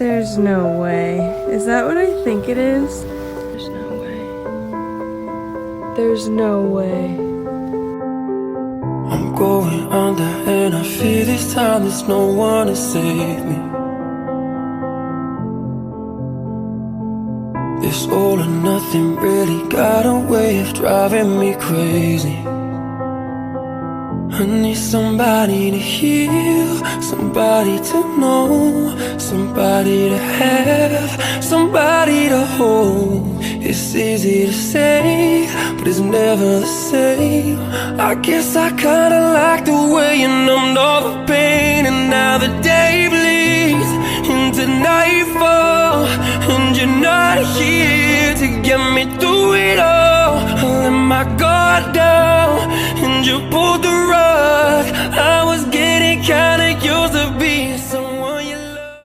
There's no way. Is that what I think it is? There's no way. There's no way. I'm going under and I feel this time there's no one to save me. This all or nothing really got a way of driving me crazy. I need somebody to heal, somebody to know, somebody to have, somebody to hold. It's easy to say, but it's never the same. I guess I kinda like the way you numbed all the pain. And now the day bleeds into nightfall, and you're not here to get me through it all. I let my guard down, and you